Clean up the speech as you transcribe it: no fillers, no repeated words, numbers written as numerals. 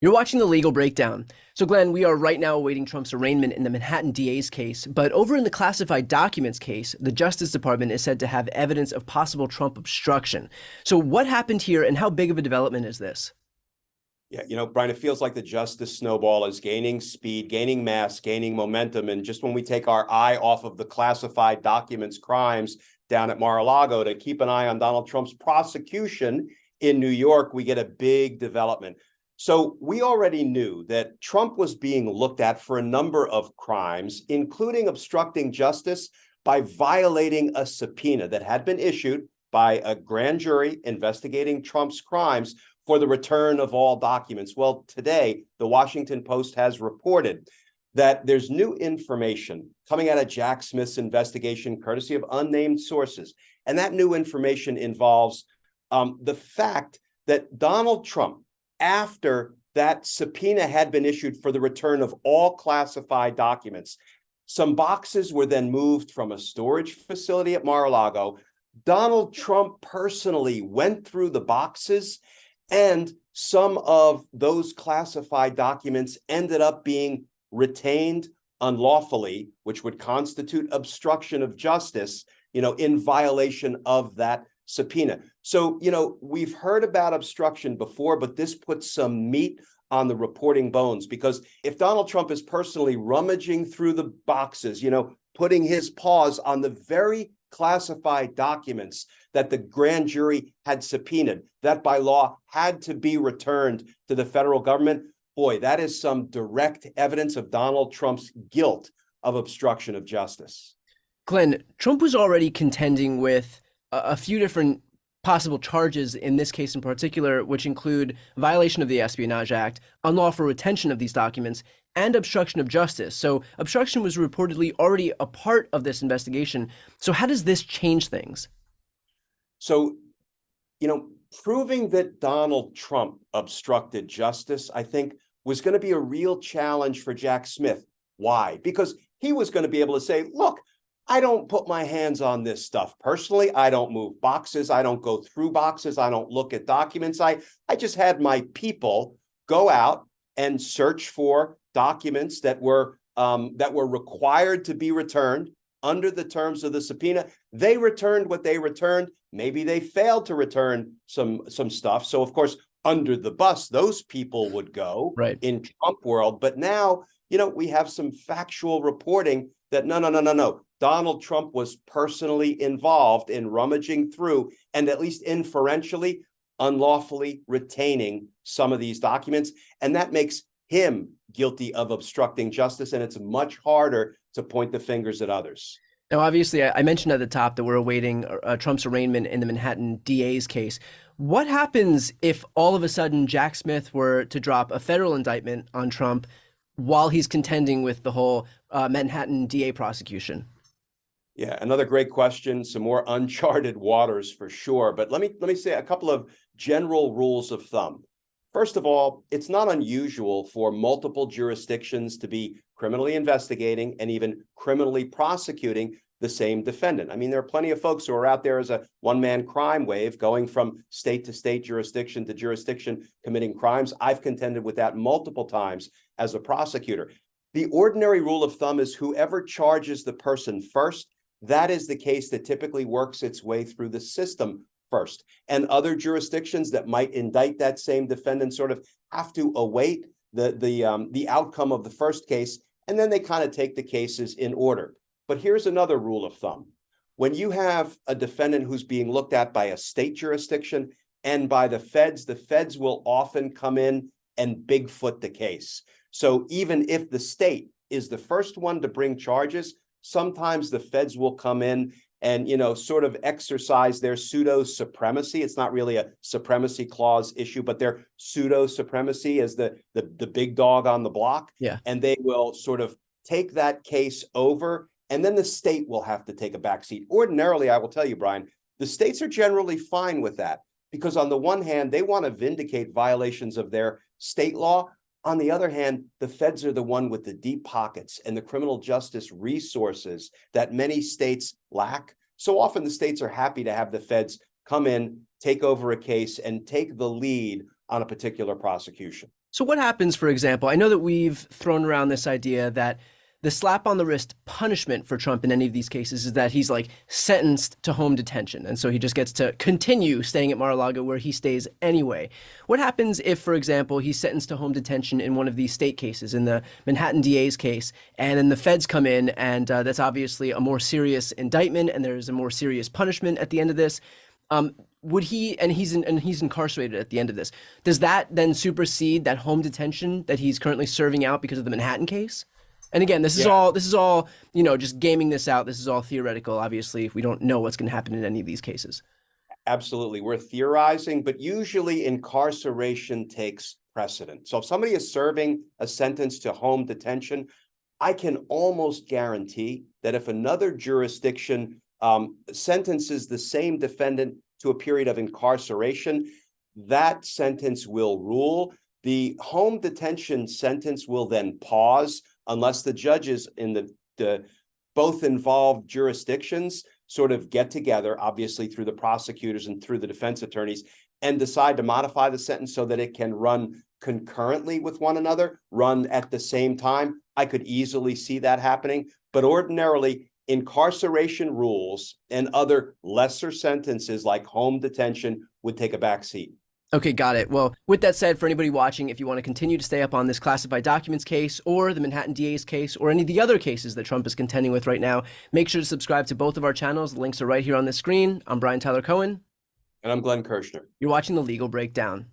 You're watching The Legal Breakdown. So, Glenn, we are right now awaiting Trump's arraignment in the Manhattan DA's case. But over in the classified documents case, the Justice Department is said to have evidence of possible Trump obstruction. So, what happened here and how big of a development is this? Yeah, Brian, it feels like the justice snowball is gaining speed, gaining mass, gaining momentum. And just when we take our eye off of the classified documents crimes down at Mar-a-Lago to keep an eye on Donald Trump's prosecution in New York, we get a big development. So we already knew that Trump was being looked at for a number of crimes, including obstructing justice by violating a subpoena that had been issued by a grand jury investigating Trump's crimes for the return of all documents. Well, today, the Washington Post has reported that there's new information coming out of Jack Smith's investigation, courtesy of unnamed sources. And that new information involves the fact that Donald Trump, after that subpoena had been issued for the return of all classified documents, some boxes were then moved from a storage facility at Mar-a-Lago. Donald Trump personally went through the boxes, and some of those classified documents ended up being retained unlawfully, which would constitute obstruction of justice, in violation of that subpoena. So, we've heard about obstruction before, but this puts some meat on the reporting bones, because if Donald Trump is personally rummaging through the boxes, putting his paws on the very classified documents that the grand jury had subpoenaed, that by law had to be returned to the federal government, boy, that is some direct evidence of Donald Trump's guilt of obstruction of justice. Glenn, Trump was already contending with a few different possible charges in this case in particular, which include violation of the Espionage Act, unlawful retention of these documents, and obstruction of justice. So obstruction was reportedly already a part of this investigation. So how does this change things? So, proving that Donald Trump obstructed justice, I think, was going to be a real challenge for Jack Smith. Why? Because he was going to be able to say, look, I don't put my hands on this stuff personally. I don't move boxes. I don't go through boxes. I don't look at documents. I just had my people go out and search for documents that were required to be returned under the terms of the subpoena. They returned what they returned. Maybe they failed to return some stuff. So, of course, under the bus, those people would go Right. in Trump world. But now, we have some factual reporting that no. Donald Trump was personally involved in rummaging through and at least inferentially, unlawfully retaining some of these documents. And that makes him guilty of obstructing justice. And it's much harder to point the fingers at others. Now, obviously, I mentioned at the top that we're awaiting Trump's arraignment in the Manhattan DA's case. What happens if all of a sudden Jack Smith were to drop a federal indictment on Trump while he's contending with the whole Manhattan DA prosecution? Yeah, another great question. Some more uncharted waters for sure. But let me say a couple of general rules of thumb. First of all, it's not unusual for multiple jurisdictions to be criminally investigating and even criminally prosecuting the same defendant. I mean, there are plenty of folks who are out there as a one-man crime wave going from state to state, jurisdiction to jurisdiction, committing crimes. I've contended with that multiple times as a prosecutor. The ordinary rule of thumb is whoever charges the person first, that is the case that typically works its way through the system first. And other jurisdictions that might indict that same defendant sort of have to await the outcome of the first case, and then they kind of take the cases in order. But here's another rule of thumb. When you have a defendant who's being looked at by a state jurisdiction and by the feds will often come in and Bigfoot the case. So even if the state is the first one to bring charges, sometimes the feds will come in and, sort of exercise their pseudo supremacy. It's not really a supremacy clause issue, but their pseudo supremacy as the big dog on the block. Yeah. And they will sort of take that case over, and then the state will have to take a backseat. Ordinarily, I will tell you, Brian, the states are generally fine with that because on the one hand, they want to vindicate violations of their state law. On the other hand, the feds are the one with the deep pockets and the criminal justice resources that many states lack. So often the states are happy to have the feds come in, take over a case, and take the lead on a particular prosecution. So what happens, for example, I know that we've thrown around this idea that the slap on the wrist punishment for Trump in any of these cases is that he's like sentenced to home detention. And so he just gets to continue staying at Mar-a-Lago where he stays anyway. What happens if, for example, he's sentenced to home detention in one of these state cases, in the Manhattan DA's case, and then the feds come in and that's obviously a more serious indictment and there's a more serious punishment at the end of this. Would he, and he's incarcerated at the end of this, does that then supersede that home detention that he's currently serving out because of the Manhattan case? And again, this is all, you know, just gaming this out. This is all theoretical. Obviously, we don't know what's going to happen in any of these cases. Absolutely. We're theorizing, but usually incarceration takes precedent. So if somebody is serving a sentence to home detention, I can almost guarantee that if another jurisdiction sentences the same defendant to a period of incarceration, that sentence will rule. The home detention sentence will then pause unless the judges in the both involved jurisdictions sort of get together, obviously through the prosecutors and through the defense attorneys, and decide to modify the sentence so that it can run concurrently with one another, run at the same time. I could easily see that happening, but ordinarily incarceration rules and other lesser sentences like home detention would take a back seat. Okay, got it. Well, with that said, for anybody watching, if you want to continue to stay up on this classified documents case or the Manhattan DA's case or any of the other cases that Trump is contending with right now, make sure to subscribe to both of our channels. The links are right here on the screen. I'm Brian Tyler Cohen. And I'm Glenn Kirshner. You're watching The Legal Breakdown.